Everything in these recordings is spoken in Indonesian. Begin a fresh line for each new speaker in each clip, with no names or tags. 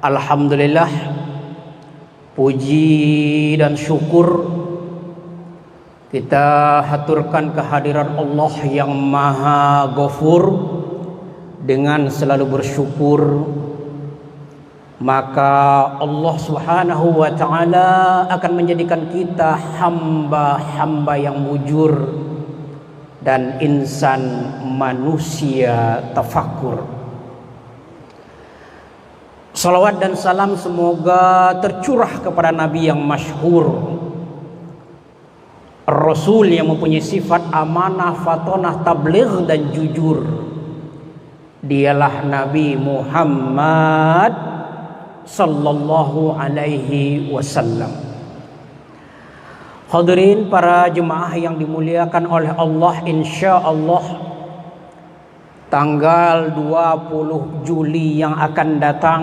Alhamdulillah, puji dan syukur kita haturkan kehadiran Allah yang Maha Ghafur. Dengan selalu bersyukur, maka Allah Subhanahu wa ta'ala akan menjadikan kita hamba-hamba yang mujur dan insan manusia tafakur. Salawat dan salam semoga tercurah kepada Nabi yang masyhur, Rasul yang mempunyai sifat amanah, fatonah, tabligh dan jujur. Dialah Nabi Muhammad sallallahu alaihi wasallam. Hadirin para jemaah yang dimuliakan oleh Allah, insyaallah tanggal 20 Juli yang akan datang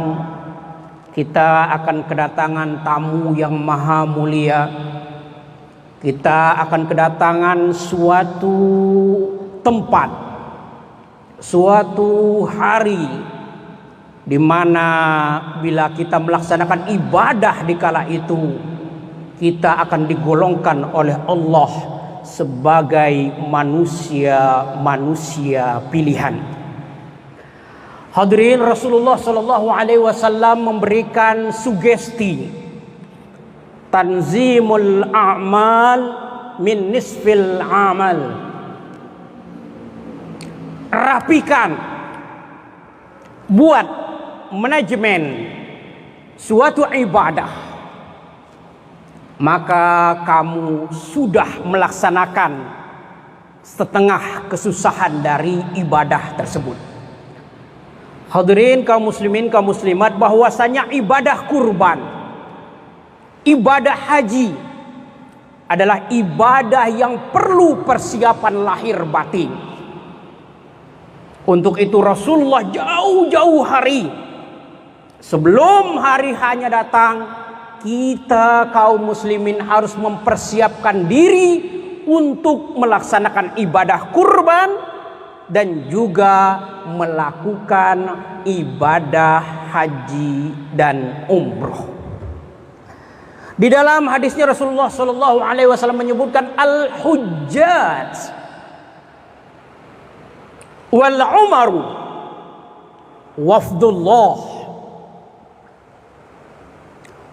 kita akan kedatangan tamu yang maha mulia. Kita akan kedatangan suatu tempat, suatu hari di mana bila kita melaksanakan ibadah di kala itu kita akan digolongkan oleh Allah sebagai manusia pilihan. Hadirin, Rasulullah sallallahu alaihi wasallam memberikan sugesti tanzimul a'mal min nisfil amal. Rapikan, buat manajemen suatu ibadah, maka kamu sudah melaksanakan setengah kesusahan dari ibadah tersebut. Hadirin kaum muslimin, kaum muslimat, bahwasanya ibadah kurban, ibadah haji adalah ibadah yang perlu persiapan lahir batin. Untuk itu Rasulullah jauh-jauh hari sebelum hari hanya datang, kita kaum muslimin harus mempersiapkan diri untuk melaksanakan ibadah kurban dan juga melakukan ibadah haji dan umroh. Di dalam hadisnya Rasulullah sallallahu alaihi wasallam menyebutkan al-hujjaj wal umaru wafdullah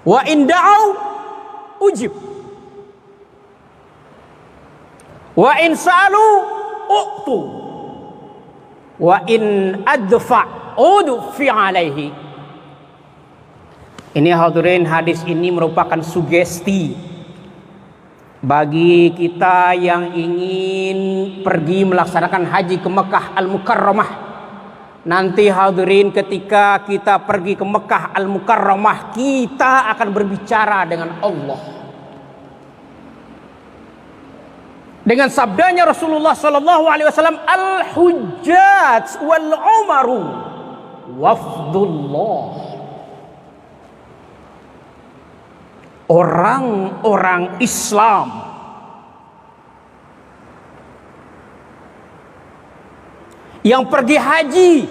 wa in da'au ujib wa in sa'alu u'tu wa in adfa udfi alaihi. Ini hadirin, hadis ini merupakan sugesti bagi kita yang ingin pergi melaksanakan haji ke Mekah Al-Mukarramah. Nanti hadirin, ketika kita pergi ke Mekah Al-Mukarramah, kita akan berbicara dengan Allah. Dengan sabdanya Rasulullah sallallahu alaihi wasallam, al-hujjaj wal umaru wafdullah. Orang-orang Islam yang pergi haji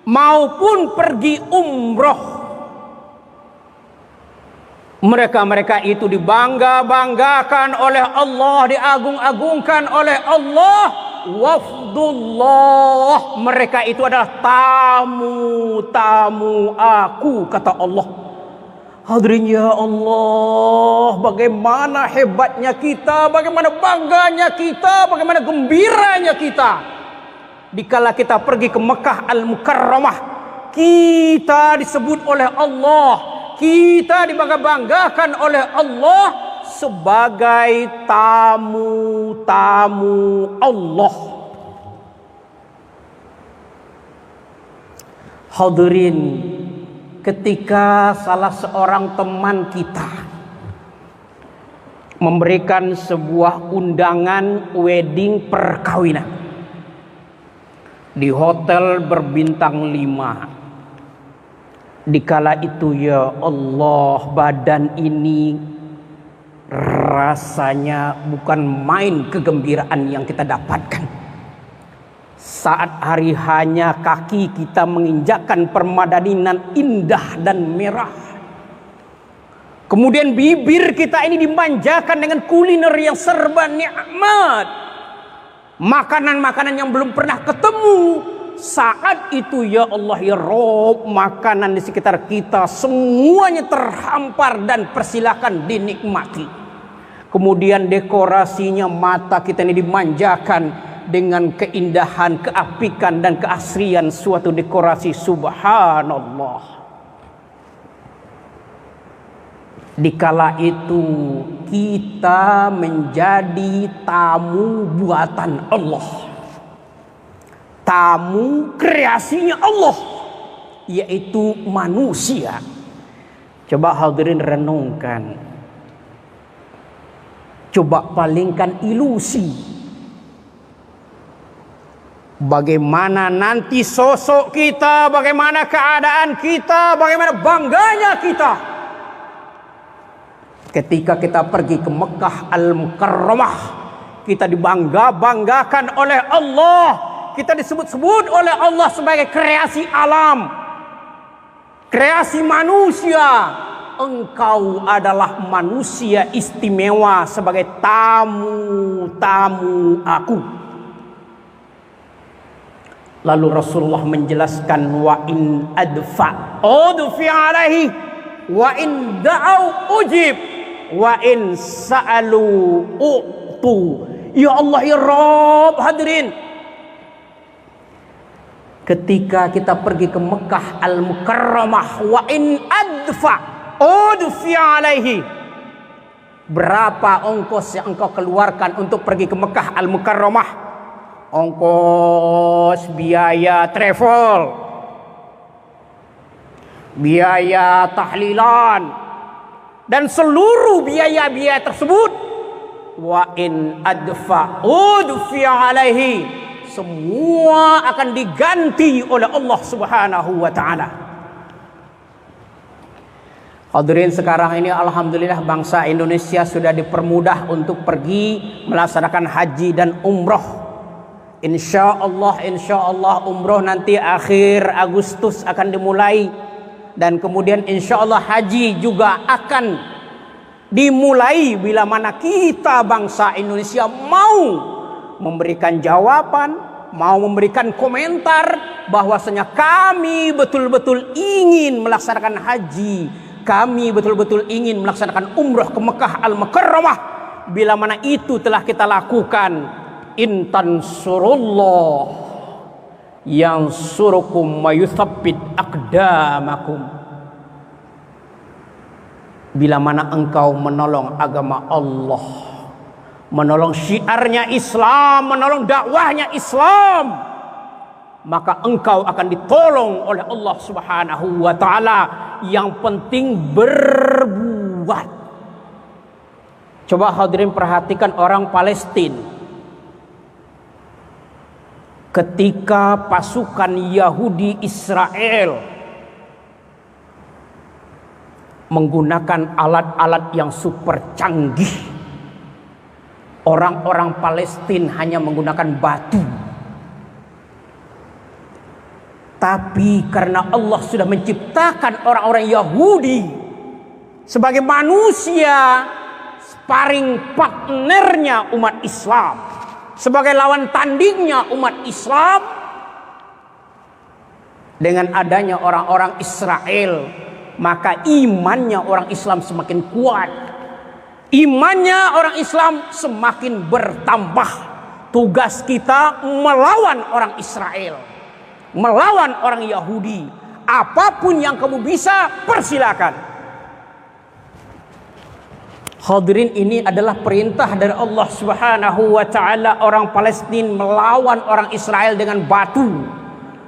maupun pergi umroh, mereka itu dibangga-banggakan oleh Allah, diagung-agungkan oleh Allah. Wafdullah, mereka itu adalah tamu-tamu aku, kata Allah. Hadirin ya Allah, bagaimana hebatnya kita, bagaimana bangganya kita, bagaimana gembiranya kita dikala kita pergi ke Mekah Al-Mukarramah. Kita disebut oleh Allah, kita dibangga-banggakan oleh Allah sebagai tamu-tamu Allah. Hadirin, ketika salah seorang teman kita memberikan sebuah undangan wedding perkawinan di hotel berbintang 5, dikala itu ya Allah, badan ini rasanya bukan main kegembiraan yang kita dapatkan. saat hari hanya kaki kita menginjakkan permadaninan indah dan merah. Kemudian bibir kita ini dimanjakan dengan kuliner yang serba nikmat. Makanan-makanan yang belum pernah ketemu. Saat itu ya Allah ya Rob, makanan di sekitar kita semuanya terhampar dan persilakan dinikmati. Kemudian dekorasinya mata kita ini dimanjakan dengan keindahan, keapikan dan keasrian suatu dekorasi. Subhanallah. Dikala itu kita menjadi tamu buatan Allah, tamu kreasinya Allah, yaitu manusia. Coba hadirin renungkan, coba palingkan ilusi. Bagaimana nanti sosok kita, bagaimana keadaan kita, bagaimana bangganya kita ketika kita pergi ke Mekah Al-Mukarramah. Kita dibangga-banggakan oleh Allah, kita disebut-sebut oleh Allah sebagai kreasi alam, kreasi manusia. Engkau adalah manusia istimewa sebagai tamu-tamu aku. Lalu Rasulullah menjelaskan, wa in adfa udfi alaihi wa in da'au ujib wa in sa'alu u'tu. Ya Allah ya Rabb, hadirin, ketika kita pergi ke Mekah Al-Mukarramah, wa in adfa udfi alaihi, berapa ongkos yang engkau keluarkan untuk pergi ke Mekah Al-Mukarramah? Ongkos biaya travel, biaya tahlilan, dan seluruh biaya-biaya tersebut, wa in adfa udfi alaihi, semua akan diganti oleh Allah Subhanahu wa ta'ala. Hadirin, sekarang ini alhamdulillah bangsa Indonesia sudah dipermudah untuk pergi melaksanakan haji dan umroh. Insya Allah umroh nanti akhir Agustus akan dimulai, dan kemudian insya Allah haji juga akan dimulai bila mana kita bangsa Indonesia mau memberikan jawaban, mau memberikan komentar bahwasanya kami betul-betul ingin melaksanakan haji, kami betul-betul ingin melaksanakan umroh ke Mekah Al-Mukarramah. Bila mana itu telah kita lakukan, in tansurullah yansurukum wa yuthabbit aqdamakum. Bila mana engkau menolong agama Allah, menolong syiarnya Islam, menolong dakwahnya Islam, maka engkau akan ditolong oleh Allah Subhanahu wa ta'ala. Yang penting berbuat. Coba hadirin perhatikan orang Palestina. Ketika pasukan Yahudi Israel menggunakan alat-alat yang super canggih, orang-orang Palestina hanya menggunakan batu. Tapi karena Allah sudah menciptakan orang-orang Yahudi sebagai manusia, sparring partnernya umat Islam, sebagai lawan tandingnya umat Islam, dengan adanya orang-orang Israel, maka imannya orang Islam semakin kuat. Imannya orang Islam semakin bertambah. Tugas kita melawan orang Israel, melawan orang Yahudi. Apapun yang kamu bisa, persilakan. Hadirin, ini adalah perintah dari Allah Subhanahu wa ta'ala. Orang Palestina melawan orang Israel dengan batu.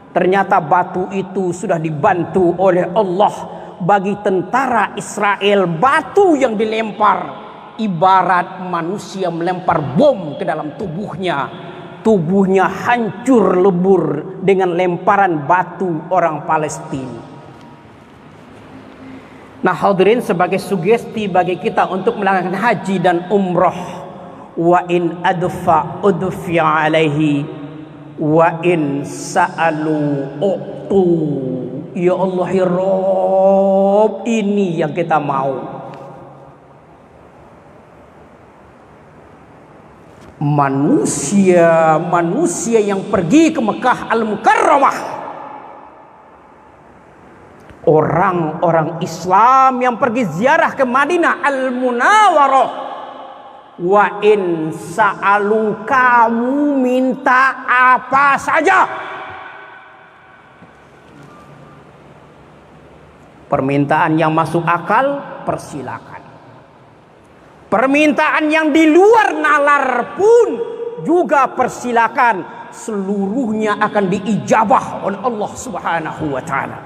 Ternyata batu itu sudah dibantu oleh Allah. Bagi tentara Israel, batu yang dilempar ibarat manusia melempar bom ke dalam tubuhnya. Tubuhnya hancur lebur dengan lemparan batu orang Palestina. Nah hadirin, sebagai sugesti bagi kita untuk melakukan haji dan umroh, wa in adfa udfi alaihi Wa in sa'alu u'tu. Ya Allah ya Rabb, ini yang kita mau. Manusia yang pergi ke Mekah Al-Mukarramah, orang-orang Islam yang pergi ziarah ke Madinah Al-Munawwarah. Wa in sa'alu, kamu minta apa saja. Permintaan yang masuk akal persilakan. Permintaan yang di luar nalar pun juga persilakan. Seluruhnya akan diijabah oleh Allah Subhanahu wa taala.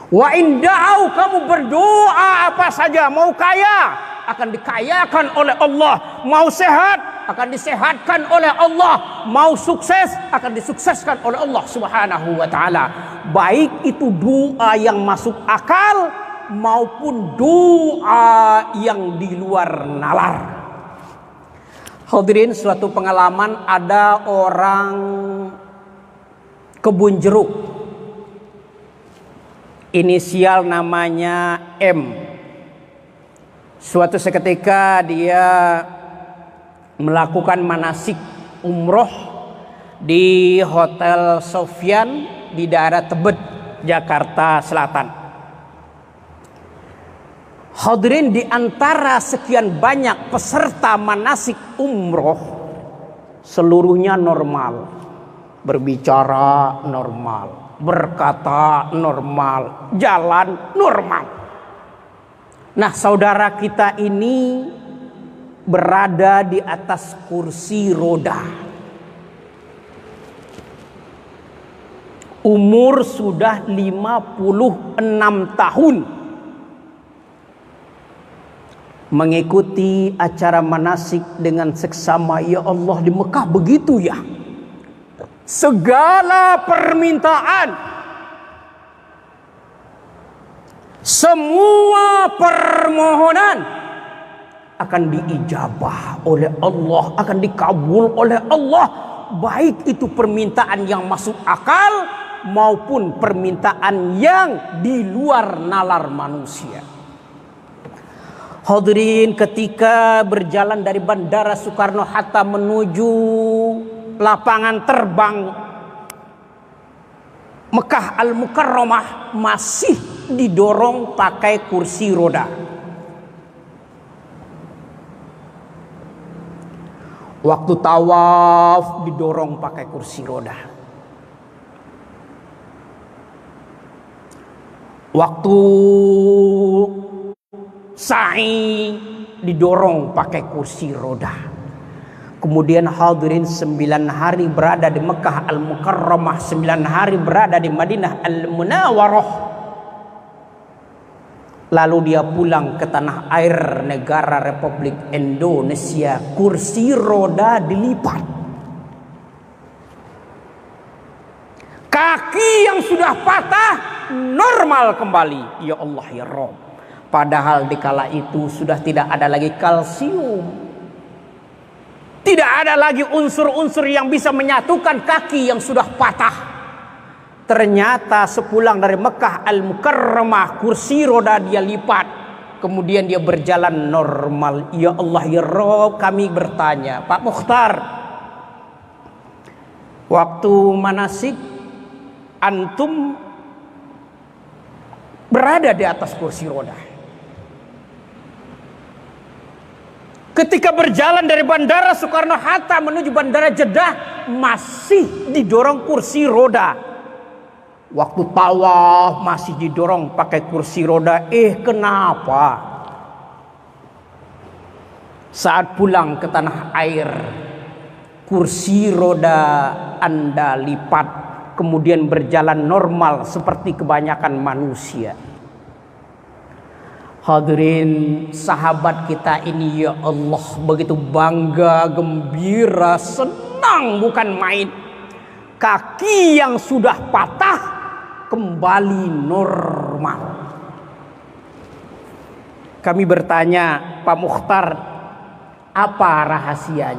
Wa in da'au, kamu berdoa apa saja, mau kaya akan dikayakan oleh Allah, mau sehat akan disehatkan oleh Allah, mau sukses akan disukseskan oleh Allah Subhanahu wa taala. Baik itu doa yang masuk akal maupun doa yang di luar nalar. Hadirin, suatu pengalaman, ada orang kebun jeruk, inisial namanya M. Suatu seketika dia melakukan manasik umroh di Hotel Sofyan di daerah Tebet, Jakarta Selatan. Hadirin, di antara sekian banyak peserta manasik umroh, seluruhnya normal, berbicara normal, berkata normal, jalan normal. Nah, saudara kita ini berada di atas kursi roda. Umur sudah 56 tahun. Mengikuti acara manasik dengan seksama. Ya Allah, di Mekah begitu ya. Segala permintaan, semua permohonan akan diijabah oleh Allah, akan dikabul oleh Allah. Baik itu permintaan yang masuk akal maupun permintaan yang di luar nalar manusia. Hadirin, ketika berjalan dari Bandara Soekarno-Hatta menuju lapangan terbang Mekah Al-Mukarramah, masih didorong pakai kursi roda. Waktu tawaf didorong pakai kursi roda. Waktu sa'i didorong pakai kursi roda. Kemudian hadirin 9 hari berada di Mekah Al-Mukarramah, 9 hari berada di Madinah Al-Munawwarah. Lalu dia pulang ke tanah air negara Republik Indonesia. Kursi roda dilipat. Kaki yang sudah patah normal kembali. Ya Allah ya Rabb. Padahal dikala itu sudah tidak ada lagi kalsium. Tidak ada lagi unsur-unsur yang bisa menyatukan kaki yang sudah patah. Ternyata sepulang dari Mekah Al-Mukarramah, kursi roda dia lipat. Kemudian dia berjalan normal. Ya Allah ya Rabb, kami bertanya, Pak Mukhtar, waktu manasik antum berada di atas kursi roda. Ketika berjalan dari Bandara Soekarno-Hatta menuju Bandara Jeddah, masih didorong kursi roda. Waktu tawaf masih didorong pakai kursi roda. Kenapa? Saat pulang ke tanah air, kursi roda Anda lipat, kemudian berjalan normal seperti kebanyakan manusia. Hadirin, sahabat kita ini ya Allah begitu bangga, gembira, senang bukan main. Kaki yang sudah patah kembali normal. Kami bertanya, Pak Mukhtar, apa rahasianya?